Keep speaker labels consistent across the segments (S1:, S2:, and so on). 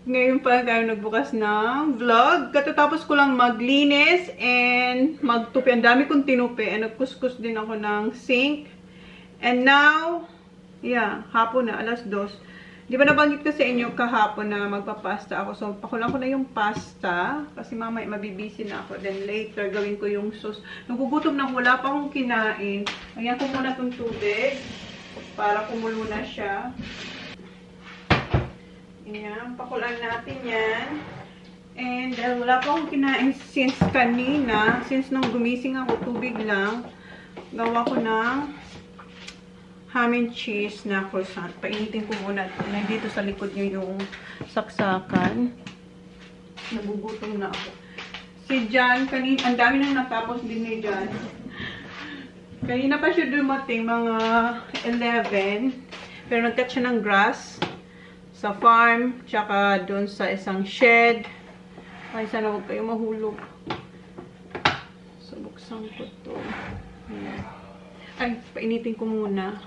S1: Ngayon pa tayo nagbukas ng vlog. Katatapos ko lang maglinis and magtupi. Ang dami kong tinupi. And nagkuskus din ako ng sink. And now, yeah, hapon na, alas 2. Di ba nabanggit ko sa inyo kahapon na magpapasta ako. So, pakulang ko na yung pasta. Kasi mamaya mabibisi na ako. Then later, gawin ko yung sauce. Nagugutom na, wala pa akong kinain. Ayan ko muna itong tubig. Para kumulo na siya. Ayan, pakulan natin yan. And dahil wala pa akong kinain since kanina, since nung gumising ako, tubig lang, gawa ko ng ham and cheese na croissant. Painitin ko muna. Nandito sa likod nyo yung saksakan. Nagugutom na ako. Si John, kanina, ang dami nang natapos din ni John. Kanina pa siya dumating, mga 11. Pero nag-cut siya ng grass. Sa farm, tsaka doon sa isang shed. Ay, sana huwag kayo mahulog. So, buksan ko to. Ayan. Ay, painitin ko muna.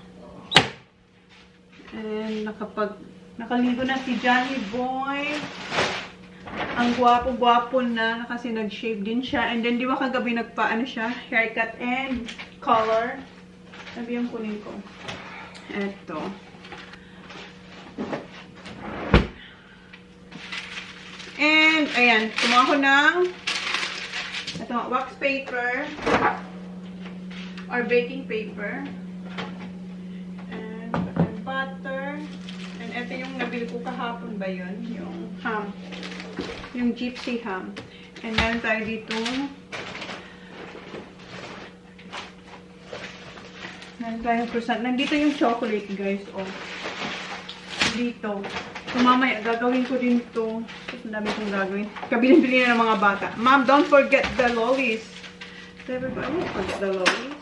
S1: And, nakaligo na si Johnny Boy. Ang gwapo-gwapo na, kasi nag-shave din siya. And then, di ba kagabi nagpa-ano siya? Haircut and color. Sabi yung kunin ko. Eto. And, ayan, kumuha ko ng ito, wax paper or baking paper. And, butter. And, ito yung nabili ko kahapon ba yun? Yung ham. Yung gypsy ham. And, meron tayo dito. Meron tayong croissant. Nandito yung chocolate, guys. Oh. Dito. So, mamaya, gagawin ko din ito. Ang dami kong gagawin. Kabilin-bilin na ng mga bata. Mom, don't forget the lollies. So, everybody, don't forget the lollies.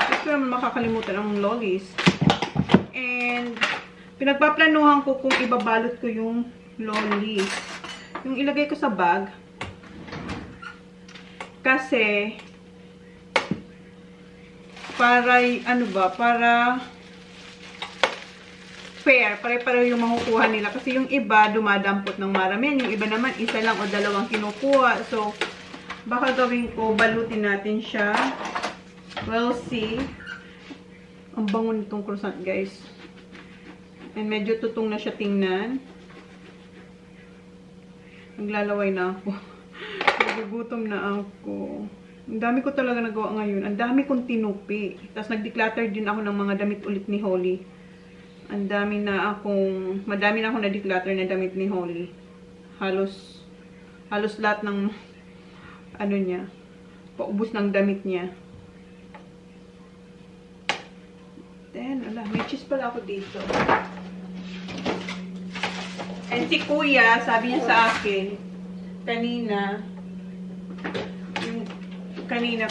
S1: Gusto naman makakalimutan ang lollies. And, pinagpaplanuhan ko kung ibabalot ko yung lollies. Yung ilagay ko sa bag. Kasi, para, ano ba, para fair, pare-pareho yung makukuha nila. Kasi yung iba, dumadampot ng maramihan. Yung iba naman, isa lang o dalawang kinukuha. So, baka gawin ko, balutin natin siya. We'll see. Ang bango nitong croissant, guys. And medyo tutong na siya tingnan. Naglalaway na ako. Nagugutom na ako. Ang dami ko talaga nagawa ngayon. Ang dami kong tinupi. Tapos nag-declutter din ako ng mga damit ulit ni Holly. Madami na akong na-declutter na damit ni Holly. Halos lahat ng, ano niya, paubos ng damit niya. Then, may cheese pala ako dito. And si Kuya, sabi niya sa akin, kanina,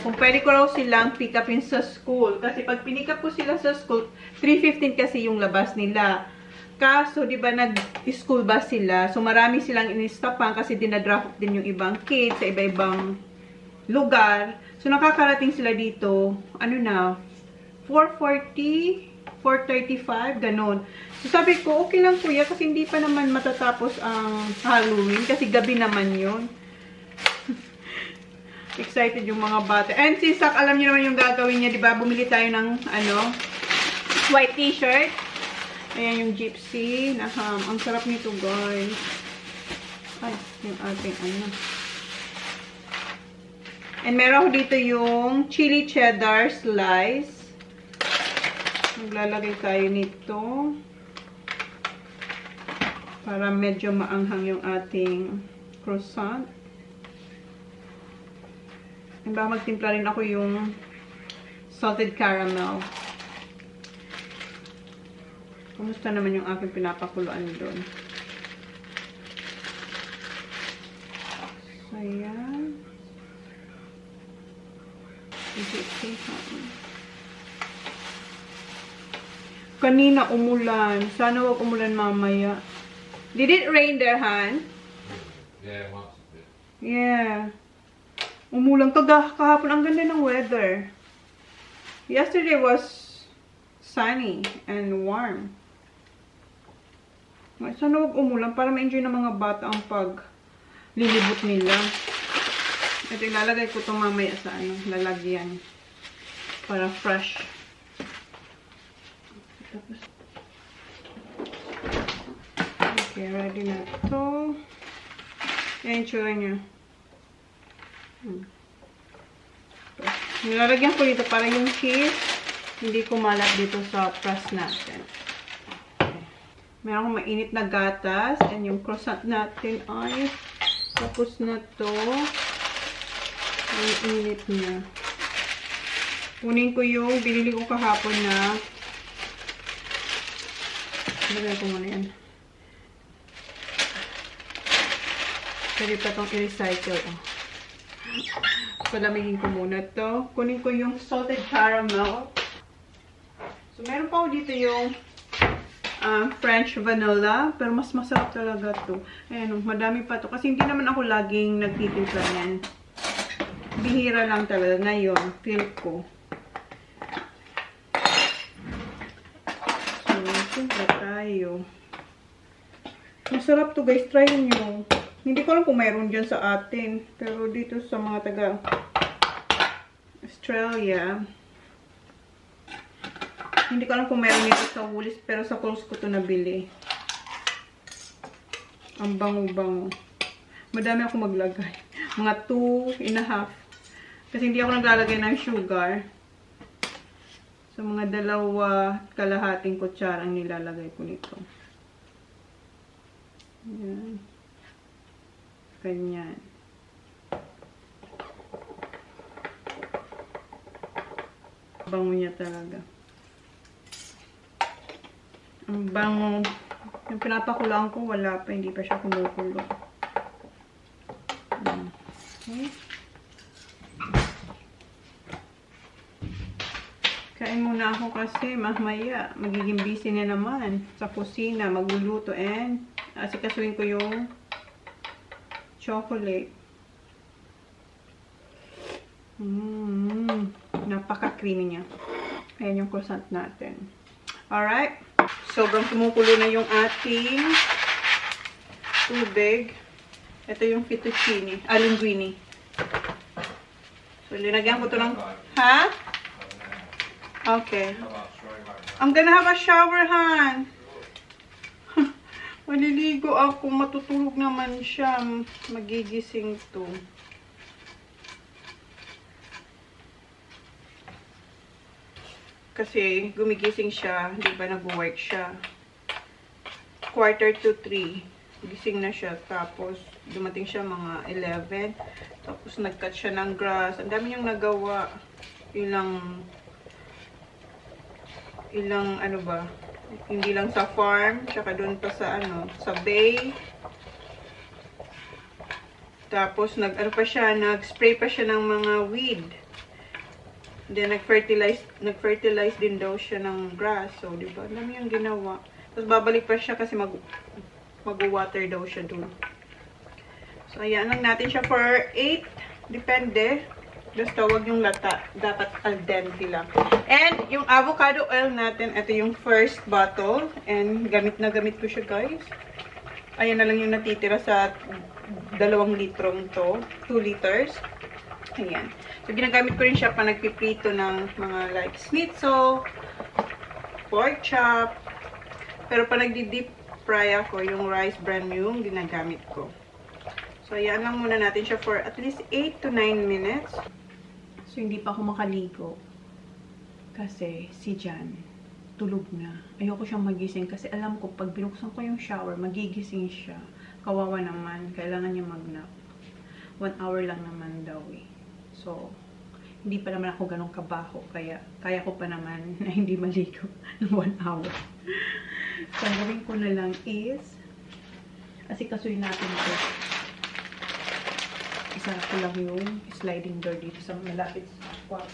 S1: kung pwede ko raw silang pick upin sa school. Kasi pag pinick up ko sila sa school, 3:15 kasi yung labas nila. Kaso, di ba, nag-school bus sila. So, marami silang in-stoppan kasi dinadrop din yung ibang kids sa iba-ibang lugar. So, nakakarating sila dito, 4:40, 4:35, ganun. So, sabi ko, okay lang kuya, kasi hindi pa naman matatapos ang Halloween. Kasi gabi naman yun. Excited yung mga bata. And si Sak, alam niyo naman yung gagawin niya, di ba? Bumili tayo ng, white t-shirt. Ayan yung gypsy na ham. Ang sarap nito, guys. Ay, yung ating And meron ko dito yung chili cheddar slice. Maglalagay tayo nito. Para medyo maanghang yung ating croissant. And baka magtimpla rin ako yung salted caramel. Kumusta naman yung aking pinapakuluan doon? So, ayan. Kanina umulan. Sana wag umulan mamaya. Did it rain there, Han?
S2: Yeah, once a bit.
S1: Yeah. Umulan kahapon. Ang ganda ng weather. Yesterday was sunny and warm. Sana huwag umulan para ma-enjoy ng mga bata ang paglilibot nila. Ito, ilalagay ko ito mamaya sa lalagyan. Para fresh. Tapos, okay, ready na ito. Ayan, tsura niya. Nilalagyan ko dito para yung cheese hindi kumalat dito sa press natin. Meron akong mainit na gatas. And yung croissant natin ay tapos na to. Ang init niya. Kunin ko yung binili ko kahapon na lagay ko muna yan. Pwede pa itong i-recycle. Palamigin ko muna to. Kunin ko yung salted caramel. So, meron pa ako dito yung French vanilla. Pero mas masarap talaga to. Ayan, madami pa to. Kasi hindi naman ako laging nagtitimpla yan. Bihira lang talaga. Ngayon, feel ko. So, timpla tayo. Masarap to guys. Try nyo. Hindi ko alam kung mayroon dyan sa atin. Pero dito sa mga taga Australia, hindi ko alam kung mayroon dito sa Woolies. Pero sa Coles ko ito nabili. Ang bango-bango. Madami ako maglagay. Mga 2.5. Kasi hindi ako naglalagay ng sugar. So, mga 2 kalahating kutsara ang nilalagay ko nito. Ayan. Ganyan. Bango niya talaga. Ang bango. Yung pinapakulaan ko, wala pa. Hindi pa siya kumukulo. Okay. Kain muna ako kasi mamaya magiging busy na naman sa kusina. Magluluto and asikasuhin ko yung chocolate. Napaka-creamy niya. Ayan yung croissant natin. Alright. Sobrang kumukulo na yung ating tubig. Ito yung fettuccine. Linguine. So, linagyan ko ito ng... Ha? Okay. I'm gonna have a shower, Han. Maliligo ako. Matutulog naman siya. Magigising to. Kasi gumigising siya. Di ba nag-work siya? 2:45. Gising na siya. Tapos dumating siya mga 11. Tapos nag-cut siya ng grass. Ang dami niyang nagawa. Ilang ano ba? Hindi lang sa farm, tsaka doon pa sa sa bay. Tapos nag-spray pa siya ng mga weed. Then nag-fertilize din daw siya ng grass. So, di ba? Alam yung ginawa. Tapos babalik pa siya kasi mag-water daw siya doon. So, ayan lang natin siya for 8. Depende. Basta wag yung lata. Dapat al dente lang. And yung avocado oil natin, ito yung first bottle. And gamit na gamit ko siya, guys. Ayan na lang yung natitira sa 2 litrong to. 2 liters. Ayan. So, ginagamit ko rin siya pa nagpiprito ng mga like schnitzel, pork chop. Pero pa nagdi-deep fry ako, yung rice bran yung ginagamit ko. So, ayan lang muna natin siya for at least 8 to 9 minutes. So, hindi pa ako makaligo. Kasi si Jan, tulog na. Ayoko siyang magising kasi alam ko, pag binuksan ko yung shower, magigising siya. Kawawa naman. Kailangan niya mag-nap. 1 hour lang naman daw eh. So, hindi pa naman ako ganun kabaho. Kaya, kaya ko pa naman na hindi maligo ng 1 hour. So, ang gawin ko na lang is, asikasuhin natin ito. Isa ko lang yung sliding door dito sa malapit sa kwarto.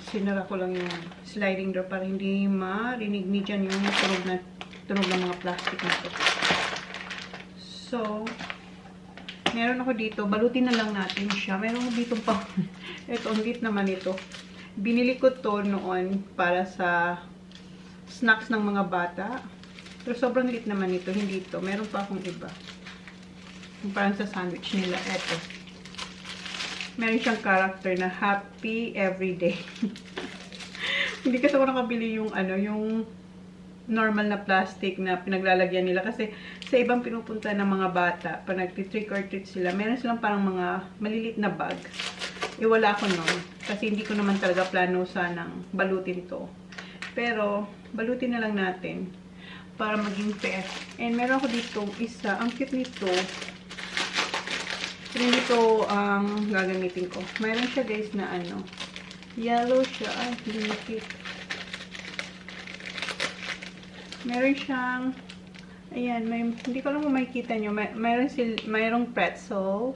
S1: Sinara ko lang yung sliding door para hindi marinig ni dyan yung tunog ng mga plastic na ito. So, meron ako dito. Balutin na lang natin siya. Meron ako dito pa. Ito, ang lit naman ito. Binili ko to noon para sa snacks ng mga bata. Pero sobrang liit naman ito. Hindi ito. Meron pa akong iba. Yung parang sa sandwich nila. Eto. Meron siyang character na happy everyday. Hindi kasi ako nakabili yung yung normal na plastic na pinaglalagyan nila. Kasi sa ibang pinupunta ng mga bata, pag nag-trick or treat sila, meron silang parang mga maliliit na bag. Wala ako nun. Kasi hindi ko naman talaga plano sanang balutin to. Pero, balutin na lang natin para maging fair. And meron ako dito isa. Ang cute nito. Pero hindi ito ang gagamitin ko. Mayroon siya guys na yellow siya. Ay, hindi cute. Meron siyang ayan, hindi ko lang kung makikita nyo. Mayroong pretzel.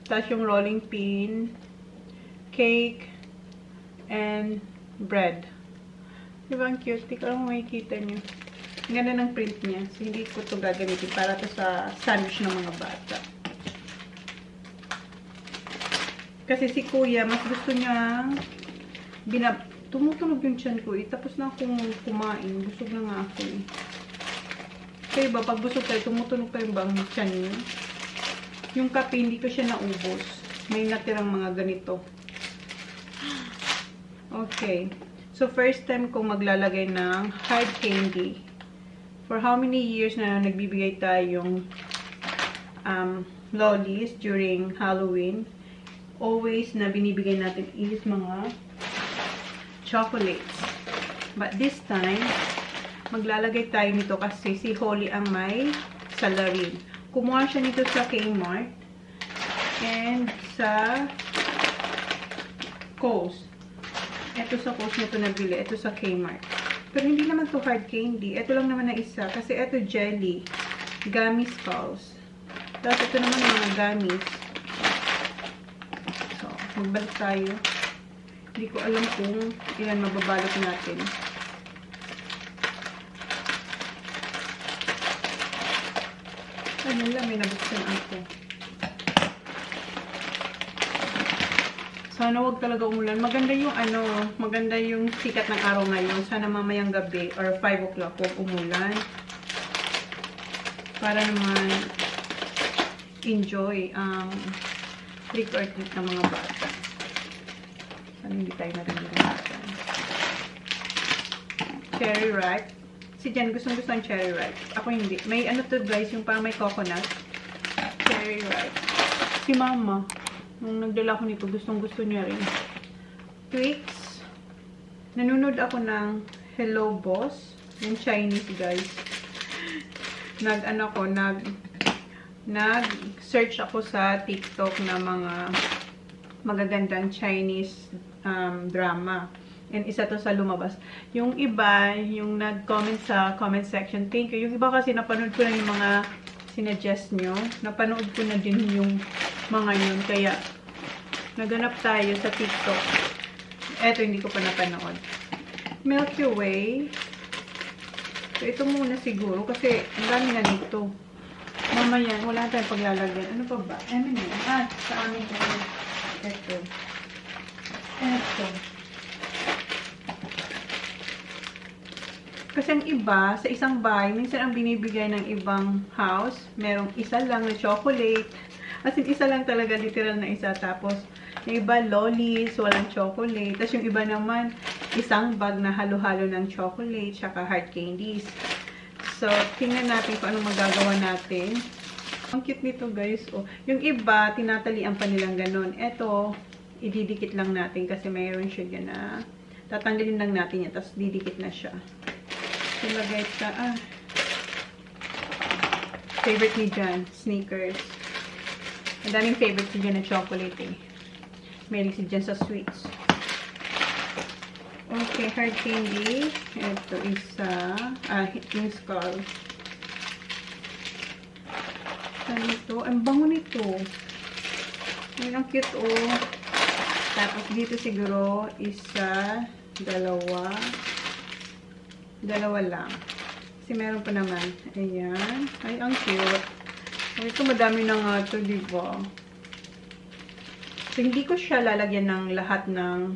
S1: Tapos yung rolling pin, cake, and bread. Diba ang cute? Hindi ko lang kung makikita nyo. Ang ganda ng print niya. So, hindi ko ito gagamitin para to sa sandwich ng mga bata. Kasi si kuya, mas gusto niya tumutunog yung tiyan ko eh. Tapos na akong kumain. Busog na nga ako eh. Kaya ba, pag busog tayo, tumutunog pa yung bang tiyan niyo? Yung kape, hindi ko siya naubos. May natirang mga ganito. Okay. So, first time kong maglalagay ng hard candy. For how many years na nagbibigay tayong lollies during Halloween, always na binibigay natin is mga chocolates. But this time, maglalagay tayo nito kasi si Holly ang may salarin. Kumuha siya nito sa Kmart and sa Coast. Ito sa Coast nito nabili. Ito sa Kmart. Pero hindi naman to hard candy. Ito lang naman na isa. Kasi ito jelly. Gummy skulls. Tapos ito naman mga gummies. So, magbalik tayo. Hindi ko alam kung ilan mababalot natin. Ano lang, may nabuksan ako. Sana wag talaga umulan. Maganda yung maganda yung sikat ng araw ngayon. Sana mamayang gabi or 5 o'clock wag umulan. Para naman enjoy ang trick or treat ng mga bata. Sana hindi tayo naririnig. Cherry ripe. Si Jen gustong-gusto ang cherry ripe. Ako hindi. May to guys, yung parang may coconut. Cherry ripe. Si Mama. Nung nagdala ko nito, gustong-gusto niya rin. Twix. Nanonood ako ng Hello Boss. Yung Chinese, guys. Nag-search ako sa TikTok na mga magagandang Chinese drama. And isa to sa lumabas. Yung iba, yung nag-comment sa comment section, thank you. Yung iba kasi napanood ko na yung mga sinuggest nyo. Napanood ko na din yung mga yun. Kaya, naganap tayo sa TikTok. Eto, hindi ko pa napanood. Milky Way. So, ito muna siguro. Kasi, ang dami na nito. Mamaya, wala tayong paglalagyan. Ano pa ba? Ano yun? Sa amin. Eto. Eto. Kasi ang iba, sa isang bahay, minsan ang binibigay ng ibang house, merong isa lang na chocolate. As in, isa lang talaga, literal na isa. Tapos, yung iba, lollies, walang chocolate. Tapos yung iba naman, isang bag na halo-halo ng chocolate, tsaka hard candies. So, tingnan natin kung anong magagawa natin. Ang cute nito, guys. Oh, yung iba, tinatalian pa nilang ganun. Ito, ididikit lang natin kasi mayroon siya dyan na tatanggalin lang natin yan. Tapos, didikit na siya. Ilagay sa, favorite ni Jan, Snickers. Ang daming favorite si Jan na chocolate eh. Mahilig si Jan sa sweets. Okay, hard candy. Ito isa, yung skull. Ano ito? Ang bango nito. Ay, ang cute oh. Tapos dito siguro, isa, dalawa lang. Kasi meron pa naman. Ayan. Ay, ang cute. Ay, ito madami na nga ito, diba? So, hindi ko siya lalagyan ng lahat ng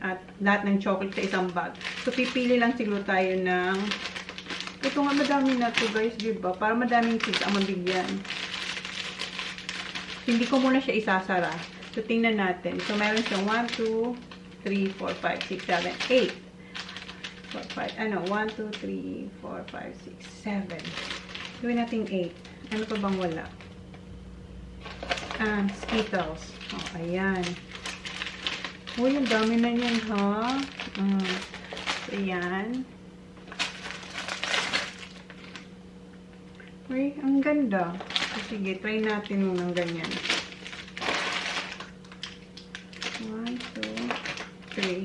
S1: At lahat ng chocolate sa isang bag. So, pipili lang siguro tayo ng... Ito nga, madami na to guys, diba? Para madaming kids ang mabigyan. Hindi ko muna siya isasara. So, tingnan natin. So, meron siyang 1, 2, 3, 4, 5, 6, 7, 8. 4, 5, 1, 2, 3, 4, 5, 6, 7. Gawin natin 8. Ano pa bang wala? Skittles. Oh, ayan. Uy, ang dami na yan, ha? So, ayan. Uy, ang ganda. So, sige, try natin muna ng ganyan. 1, 2, 3.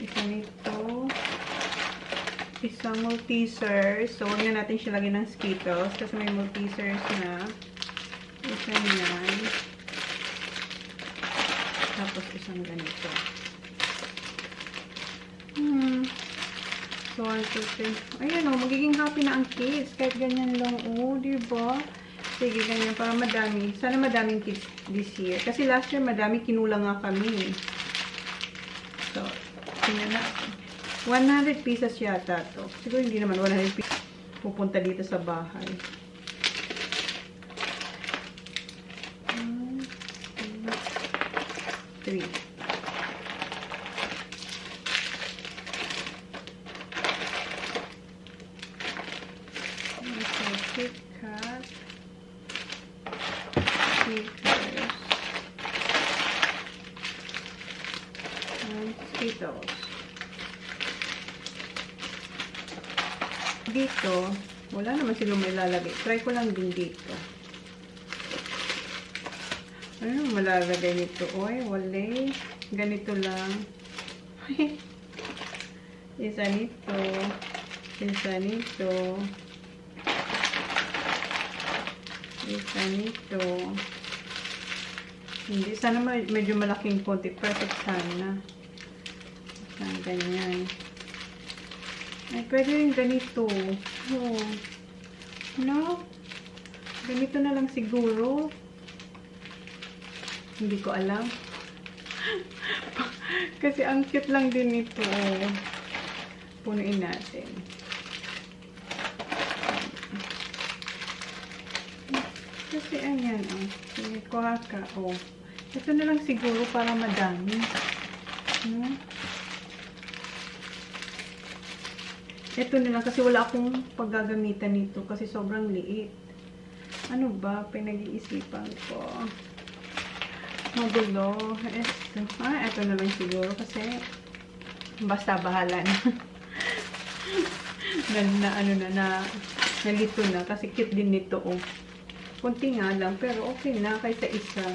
S1: Isa nito. Isang Maltesers. So, huwag na natin siya lagyan ng Skittles kasi may Maltesers na. Isa niyan. Tapos, isang ganito. So, 1, 2, 3. Ayan o, magiging happy na ang kids. Kahit ganyan lang. O, diba? Sige, ganyan. Para madami. Sana madaming kids this year. Kasi last year, madami. Kinulang nga kami. So, tingnan natin. 100 pieces yata to. Siguro hindi naman 100 pieces pupunta dito sa bahay. 1, 2, 3. KitKat. Snickers. And Skittles. Dito, wala naman silang may lalagay. Try ko lang din dito. Ano malalagay nito? Oy, wala. Ganito lang. Isa nito. Isa nito. Isa nito. Hindi. Sana medyo malaking konti. Perfect sana. Sana ganyan. Ay, pwede rin ganito. Oh. No? Ganito na lang siguro. Hindi ko alam. Kasi ang cute lang din ito. Punuin natin. Kasi ayan, oh. Sige, kuha ka, oh. Ito na lang siguro para madami. No? Ito na lang kasi wala akong paggagamitan nito kasi sobrang liit. Ano ba? Pinag-iisipan ko. Magulo. Ito na lang siguro kasi basta bahala na. Nalito na kasi cute din nito, oh. Kunti nga lang pero okay na kaysa isa.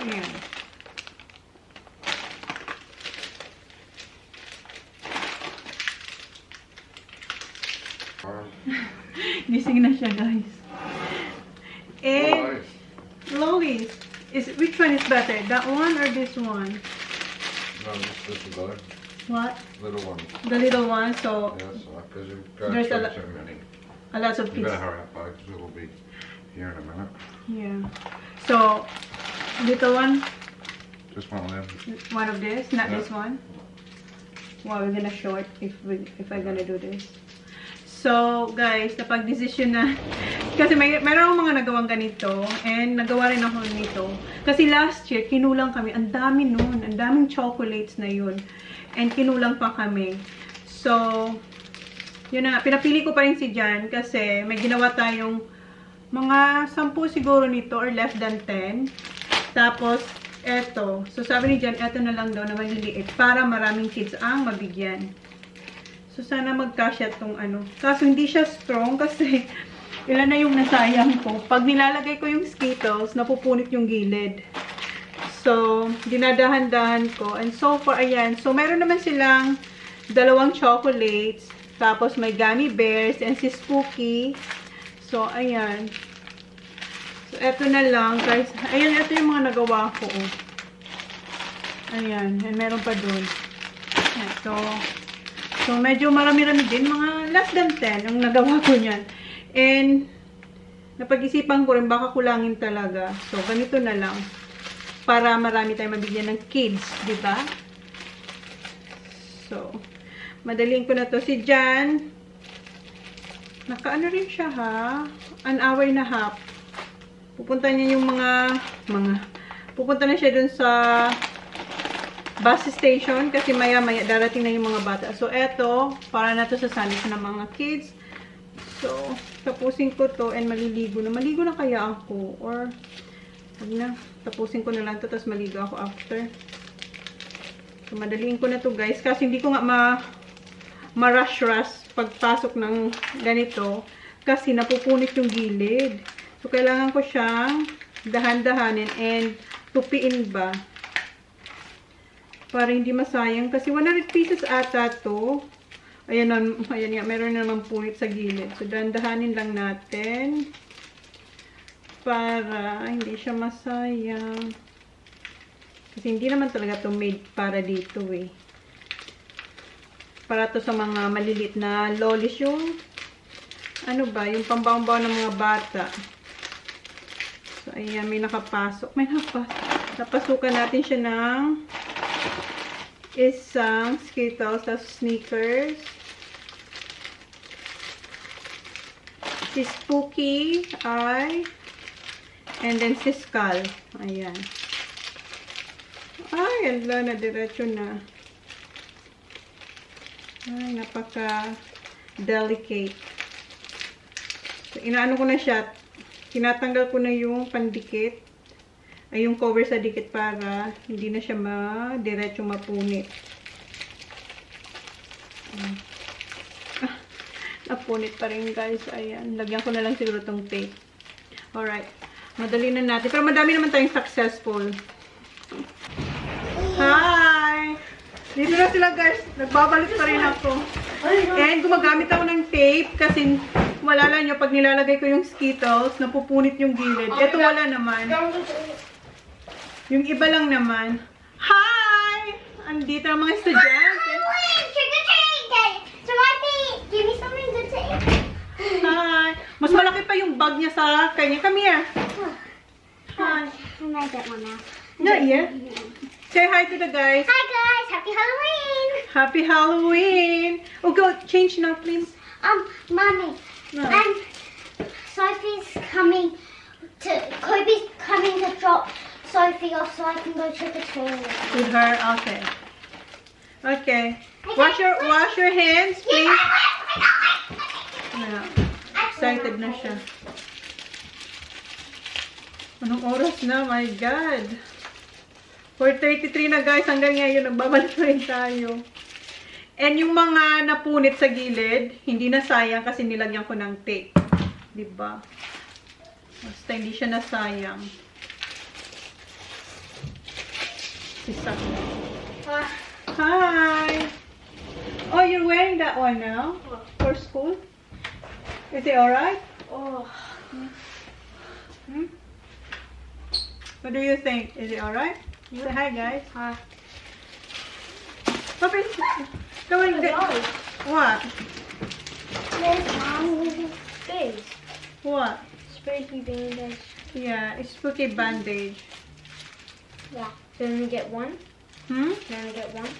S1: Ayan. Gising na siya, guys. And Lois, which one is better? That one or this one?
S2: No, this is better.
S1: What?
S2: Little one.
S1: The little one. So
S2: Yes, because you've got
S1: There's
S2: so many.
S1: a lot of
S2: You
S1: pieces.
S2: better hurry up, because it'll be here in a minute.
S1: Yeah. So little one.
S2: Just one of them.
S1: One of this, not
S2: Yeah.
S1: this one. Wow, we're gonna show it if I'm gonna do this. So, guys, napag-decision na. Kasi mayroon akong mga nagawang ganito. And nagawa rin ako nito. Kasi last year, kinulang kami. Ang dami nun. Ang daming chocolates na yun. And kinulang pa kami. So, yun na nga. Pinapili ko pa rin si Jan. Kasi may ginawa tayong mga 10 siguro nito or less than 10. Tapos, eto. So, sabi ni Jan, eto na lang daw na maliliit. Para maraming kids ang mabigyan. So, sana magkasya tong ano. Kaso, hindi siya strong kasi ilan na yung nasayang ko. Pag nilalagay ko yung Skittles, napupunit yung gilid. So, dinadahan-dahan ko. And so far, ayan. So, meron naman silang 2 chocolates. Tapos, may gummy bears and si Spooky. So, ayan. So, eto na lang, guys. Ayan, eto yung mga nagawa ko. Ayan. And meron pa dun. Eto. So, medyo marami-rami din. Mga less than 10 ang nagawa ko niyan. And, napag-isipan ko rin, baka kulangin talaga. So, ganito na lang. Para marami tayong mabigyan ng kids, di ba? So, madaling ko na to. Si Jan, nakaano rin siya ha? An hour and a half. Pupunta niya yung pupunta na siya dun sa bus station kasi maya-maya darating na yung mga bata. So, eto, para na to sa sandwich ng mga kids. So, tapusin ko to and maliligo na. Maligo na kaya ako? Or, na, tapusin ko na lang to, tapos maligo ako after. So, madaliin ko na to guys. Kasi hindi ko nga ma-rush-rush pagpasok ng ganito. Kasi napupunit yung gilid. So, kailangan ko siyang dahan-dahanin and tupiin ba. Para hindi masayang. Kasi 100 pieces ata to. Ayan nga, meron na naman punit sa gilid. So, dahan-dahanin lang natin. Para hindi siya masayang. Kasi hindi naman talaga to made para dito eh. Para to sa mga malilit na lollies yung ano ba, yung pambaon-baon ng mga bata. So, ayan, may nakapasok. Napasukan natin siya ng isang Skittles, tapos sneakers. Si Spooky ay and then si Skull. Ayan. Ay, ala na, diretso na. Ay, napaka-delicate. So, inaano ko na siya. Tinatanggal ko na yung pandikit. Ay, yung cover sa dikit para hindi na siya diretso mapunit. Napunit pa rin, guys. Ayan. Lagyan ko na lang siguro tong tape. Alright. Madali na natin. Pero madami naman tayong successful. Hi! Dito na sila, guys. Nagbabalik pa rin ako. And gumagamit ako ng tape kasi malala nyo, pag nilalagay ko yung Skittles, napupunit yung gilid. Ito wala naman. Yung iba lang naman. Hi! Andito ang mga estudyante. Hi! Mas malaki pa yung bag niya sa kanya. Come here. Hi.
S3: I might get one now.
S1: Not yet. Say hi to the guys.
S3: Hi guys, happy Halloween!
S1: Happy Halloween! Oh, go change now, please.
S3: Mommy,
S1: No.
S3: Kobe's coming to drop Sophie off so I can go trick-or-treating.
S1: With her, okay. Okay. Wash your hands, please. Yeah. Excited na siya. Anong oras na? My God. 4:33 na guys. Hanggang ngayon, nagbabalik pa rin tayo. And yung mga napunit sa gilid, hindi na sayang kasi nilagyan ko ng tape. Diba? Basta hindi siya nasayang. Isa. Hi! Oh, you're wearing that one now? For school? Is it alright?
S3: Oh.
S1: Hmm? What do you think? Is it alright? Say hi, guys.
S3: Hi.
S1: Papa, come on. What?
S3: There's space.
S1: What?
S3: Spacey bandage.
S1: Yeah, it's spooky bandage.
S3: Yeah. Can we get one?
S1: Hmm?
S3: Can we get one?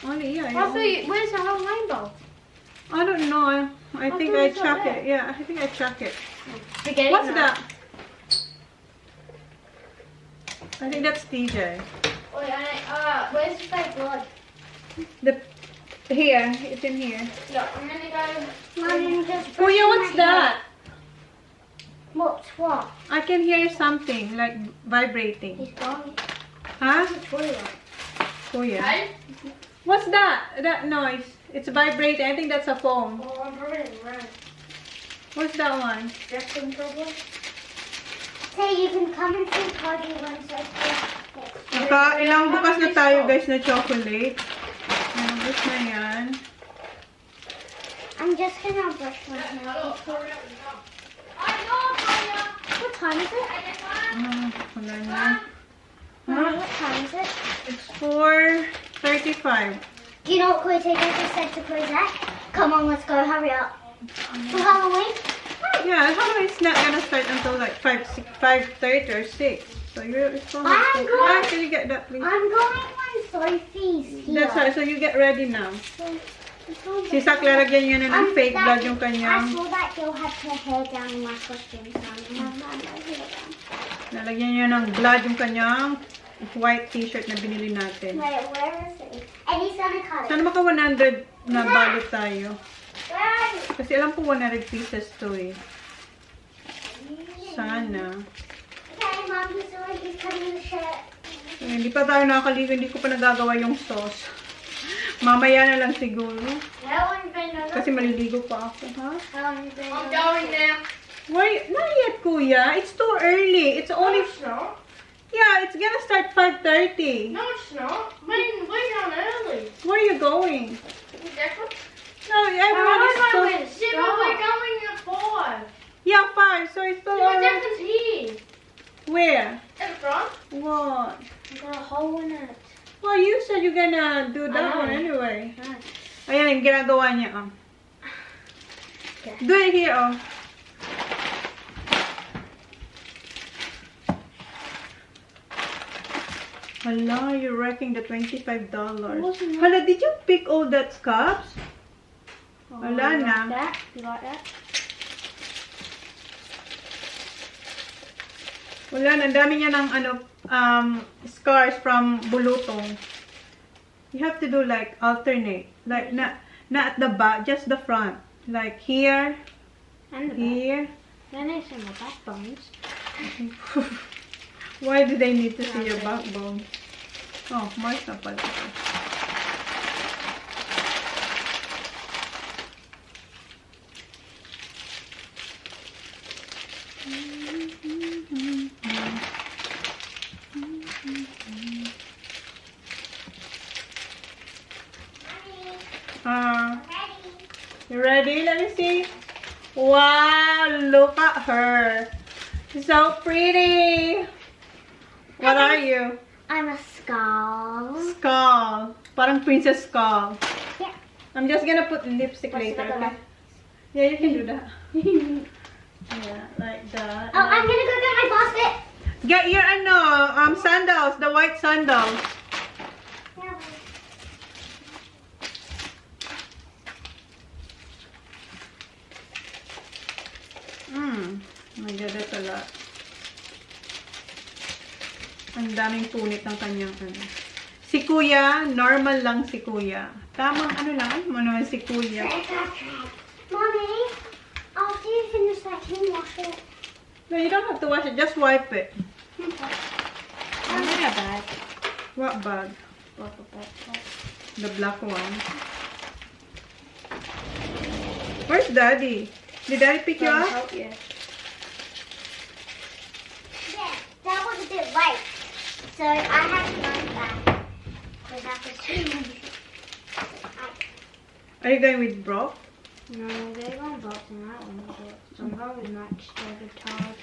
S1: Only, yeah.
S3: Where's the whole rainbow?
S1: I don't know. I think
S3: thought
S1: I
S3: it's not
S1: chuck
S3: there.
S1: it. Yeah, I think I chuck it.
S3: Spaghetti?
S1: What's that? I think that's TJ.
S3: Wait, where's the blood?
S1: Here, it's in here.
S3: Yeah, I'm gonna go. Mommy, just.
S1: Oh yeah, what's that?
S3: What's what?
S1: I can hear something like vibrating.
S3: He's gone.
S1: Huh?
S3: The toilet.
S1: Oh yeah. What's that? That noise? It's vibrating. I think that's a phone.
S3: Oh, I'm running around.
S1: What's that one?
S3: Justin problem. Say you can come and see Cody
S1: Ilang bukas na tayo guys na chocolate. Nabos na yan.
S3: I'm just gonna brush my hair. What time is it?
S1: Wala na.
S3: Mommy, what time is it?
S1: It's 4:35.
S3: Do you know what Quitty just said to Cosette? Come on, let's go, hurry up. For Halloween?
S1: Yeah, Halloween's not gonna start until like 5:30 or 6. So you're still
S3: I'm going-
S1: can you get that please?
S3: I'm going when Sophie's here.
S1: That's right, so you get ready now.
S3: So
S1: Si Sak, lalagyan niyo na ng fake blood yung
S3: I
S1: kanyang.
S3: saw that girl had her hair down in my costume, so I'm gonna have my hair down.
S1: Lalagyan niyo ng blood yung kanyang white t-shirt na binili natin.
S3: Wait, where is it? And he's gonna cut it.
S1: Sana maka 100 na balot tayo.
S3: Where are you?
S1: Kasi alam ko 100 pieces to eh. Sana.
S3: Okay, Mom, he's cutting the shirt.
S1: Eh, hindi pa tayo nakakaligo, hindi ko pa nagagawa yung sauce. Mamaya na lang siguro.
S3: That one's been done.
S1: Kasi maliligo pa ako, ha?
S3: That one's been
S4: I'm
S3: done.
S4: going now.
S1: Why? Not yet, Kuya. It's too early. It's only...
S4: It's not.
S1: Yeah, it's gonna start 5:30.
S4: No, it's not. We're done early.
S1: Where are you going?
S4: Declan?
S1: No, everyone is so...
S4: Yeah, but we're going at 5.
S1: Yeah, 5. So it's still
S4: Yeah,
S1: alright.
S4: Declan's here.
S1: Where?
S4: At the front.
S1: What?
S3: I got a hole in it.
S1: Well, you said you're gonna do that one anyway. Ayan, yung ginagawa niya, oh.
S3: Okay.
S1: Do it here, oh. Hala, you're wrecking the $25.
S3: Wasn't it?
S1: Hala, did you pick all that scraps? Wala
S3: You
S1: na.
S3: like that? You like that?
S1: Wala na, ang dami niya ng scars from bulutong. You have to do like alternate. Like, not at the back, just the front. Like here,
S3: And the back.
S1: here.
S3: Then it's in the backbones.
S1: Why do they need to see your backbone? Oh, Mars na pala. You ready? Let me see. Wow, look at her. She's so pretty. What are you?
S3: I'm a skull.
S1: Skull. Parang Princess Skull.
S3: Yeah.
S1: I'm just gonna put lipstick
S3: What's
S1: later,
S3: the
S1: okay?
S3: color?
S1: Yeah, you can do that. Yeah, like that.
S3: Oh, I'm gonna go get my basket.
S1: Get your sandals, the white sandals. My God, that's a lot. Ang daming punit ng kanyang ano. Si Kuya, normal lang si Kuya. Tamang ano lang, naman si Kuya.
S3: Mommy, after you finish that, can you wash it?
S1: No, you don't have to wash it, just wipe it.
S3: I'm in a bag.
S1: What bag? The black one. Where's Daddy? Did Daddy pick you up?
S3: Yeah. Yeah, that was a bit light. So I had to run back. Because that was too much.
S1: Are you going with Brock?
S3: No, they won't box in that one. But somehow we matched every time.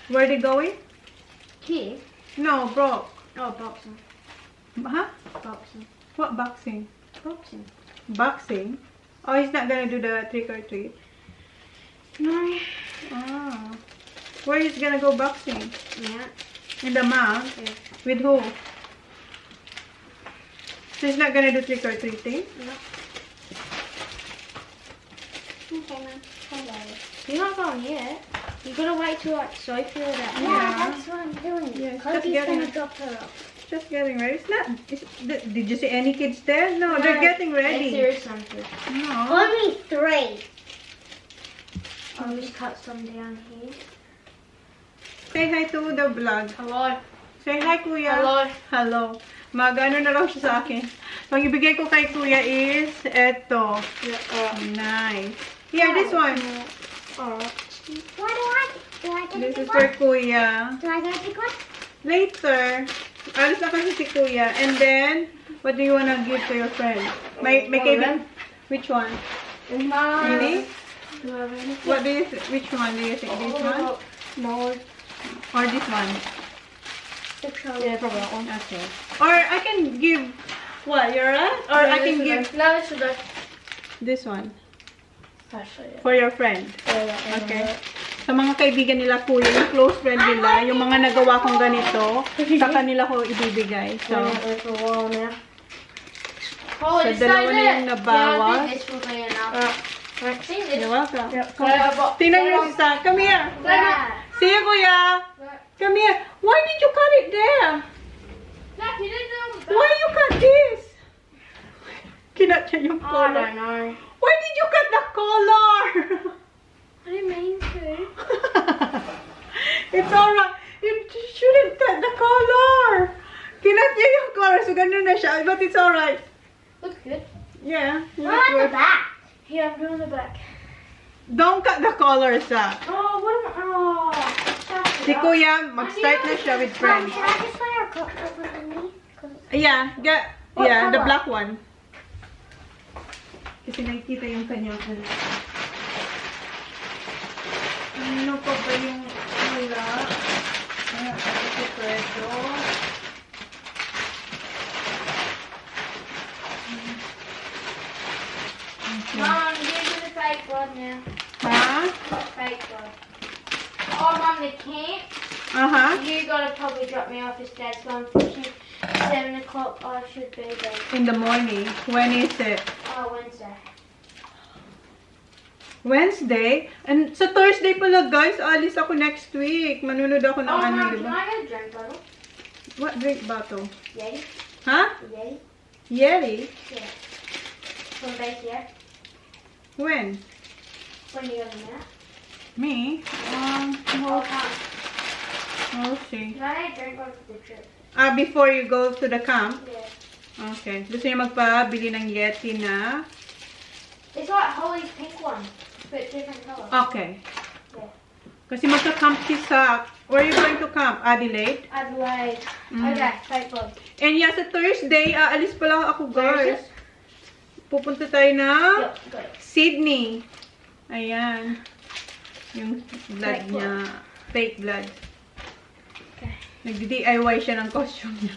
S1: Where are they going?
S3: Here?
S1: No, Brock.
S3: Oh, boxing.
S1: Huh?
S3: Boxing.
S1: What boxing?
S3: Boxing.
S1: Boxing? Oh, he's not gonna do the trick or treat.
S3: No.
S1: Oh. Where is he gonna go boxing?
S3: Yeah.
S1: In the mount?
S3: Yeah.
S1: With who? So he's not gonna do trick or treating?
S3: No. Okay, man. Hello. You're not going yet. You gotta wait till like Sophie or that.
S1: Yeah.
S3: That's what I'm doing.
S1: Yeah, it's
S3: Kobe's
S1: just getting-
S3: gonna drop her off.
S1: Just getting ready. It's not. Did you see any kids there? No, they're getting ready.
S3: There is something.
S1: No.
S3: Only 3. I'll just cut some down here.
S1: Say hi to the vlog.
S4: Hello.
S1: Say hi, Kuya.
S4: Hello.
S1: Hello. Mag-ano na raw siya sa akin. Pag ibigay ko kay Kuya is eto. Nice. Here, this one.
S3: Alright. What do I get
S1: This
S3: to
S1: is
S3: pick
S1: for
S3: one?
S1: Kuya.
S3: Do I get to pick one?
S1: Later. Alis na kasi si Kuya. And then, what do you wanna give to your friend? May kaibigan? Which one? Really? What do you which one do you think? This one?
S3: No.
S1: Or this one?
S4: Yeah, probably that one.
S1: Okay. Or I can give what? You're right? Or I can give
S4: No, this is the.
S1: this one
S4: Actually, yeah.
S1: for your friend.
S4: Yeah,
S1: Okay. Sa mga kaibigan nila Kuya, yung close friend nila, yung mga nagawa kong ganito, sa kanila ko ibibigay. So,
S4: for a while now.
S1: So, dalawa na yung nabawas.
S4: Yeah, I think this will be enough. See this?
S1: you're welcome.
S4: Yeah.
S1: Tingnan mo si Sa. Come here.
S3: Yeah.
S1: See you, Kuya. Come here. Why did you cut it there?
S4: Zach, you didn't know the
S1: Why you cut this? Kinat niya yung
S4: I
S1: color.
S4: don't know.
S1: Why did you cut the color?
S4: I didn't mean to.
S1: It's alright. You shouldn't cut the color. Kinat niya yung color. So, ganun na siya. But it's alright.
S4: Looks good.
S1: Yeah.
S3: Go on the back.
S4: Yeah, I'm doing the back.
S1: Don't cut the color, Sa.
S4: Oh, what am I? Oh.
S1: Si Kuya, mag-start na siya with
S3: Mom,
S1: friends.
S3: should I just wear a coat over me?
S1: Yeah,
S3: What
S1: yeah, the
S3: color?
S1: black one. Kasi nakikita yung kanyang ano. Ano pa ba yung wala? Ayan, ito preso.
S4: Mom, give me the fake blood now.
S1: Ha?
S4: Fake blood. Oh, Mom, they can't.
S1: Aha.
S4: You gotta probably drop me off. His dad's going fishing. 7 o'clock. I should be there.
S1: In the morning. When is it?
S4: Wednesday.
S1: Wednesday? And sa Thursday pala, guys, alis ako next week. Manunod ako ng
S4: Oh,
S1: ano,
S4: Mom,
S1: di
S4: can
S1: ba?
S4: I get a drink bottle?
S1: What drink bottle?
S4: Yay.
S1: Ha?
S4: Yay.
S1: Yeti?
S4: Yeah. From base yet?
S1: When?
S4: When you got a minute?
S1: Me?
S4: Oh, Mom.
S1: We'll see.
S4: Can I get a drink bottle for the trip?
S1: Before you go to the camp?
S4: Yeah.
S1: Okay. Gusto niya magpabili ng Yeti na?
S4: It's like Holly's pink one, but different color.
S1: Okay.
S4: Yeah.
S1: Kasi magka-camp si Sak. Where are you going to camp? Adelaide?
S4: Adelaide.
S1: Mm.
S4: Okay, fake blood.
S1: And yeah, sa Thursday, aalis pa lang ako,
S4: Where is
S1: guys. Pupunta tayo na
S4: Yep, got it.
S1: Sydney. Ayan. Yung blood
S4: Fake
S1: niya. Fake blood.
S4: Okay.
S1: Nagdi-DIY siya ng costume niya.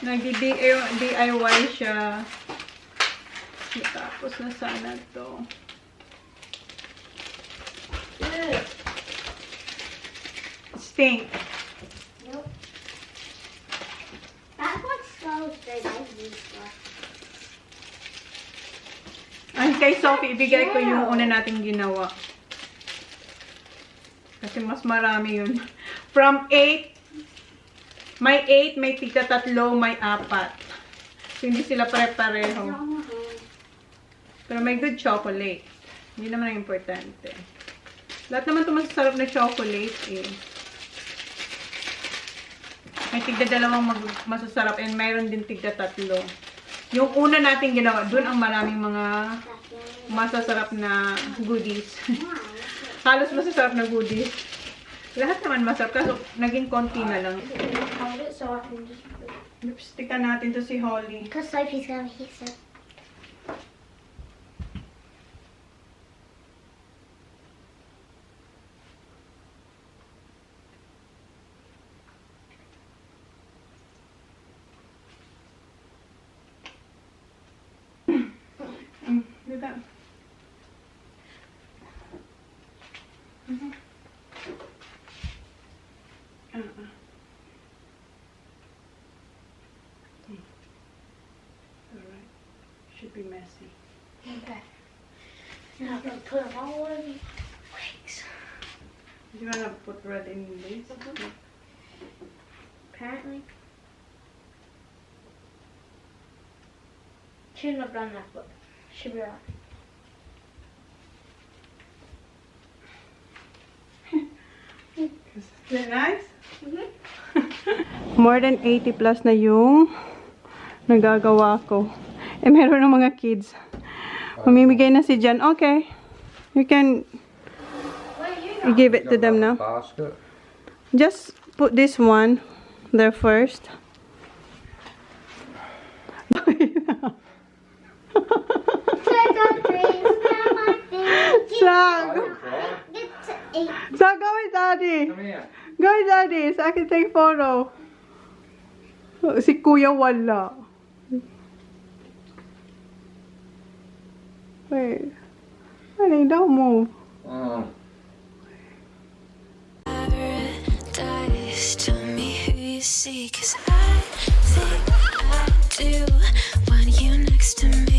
S1: Nagdi-DIY siya. Tapos na sana to.
S4: Ugh.
S1: Stink.
S3: Nope. That one smells good. I use one.
S1: Ay, kay Sophie, ibigay ko yung una nating ginawa. Kasi mas marami yun. From 8, may 8, may tigta 3, may 4. So, hindi sila pare-pareho. Pero may good chocolate. Hindi naman ang importante. Lahat naman ito masasarap na chocolate eh. May tigda 2 masasarap and mayroon din tigda 3. Yung una nating ginawa, dun ang maraming mga masasarap na goodies. Halos masasarap na goodies. Lahat naman masarap, kaso naging konti na lang.
S4: Hold it so I can just put it.
S1: Lipstickan natin to si Holly.
S3: Because Sophie's gonna hit it.
S1: Do that. Alright. Should be messy.
S4: Okay. Now I'm gonna put them all over your legs.
S1: Do you wanna put red in this?
S4: Apparently. Shouldn't have done that, but should be alright.
S1: Is it nice? More than 80 plus na yung nagagawa ko. Eh, meron ng mga kids. Mamimigay na si Jan. Okay. You can
S4: Where are you going?
S1: give it to them now.
S2: Basket.
S1: Just put this one there first.
S3: Trick or treat, smell my feet.
S1: Sag!
S3: Get to eat.
S1: Sag, go with Daddy!
S2: Come here.
S1: Go with Daddy, so I can take photo. Si Kuya wala. Wait. Honey, don't move.
S2: Oh.
S5: Paradise, tell me who you see, 'cause I think I do want you next to me.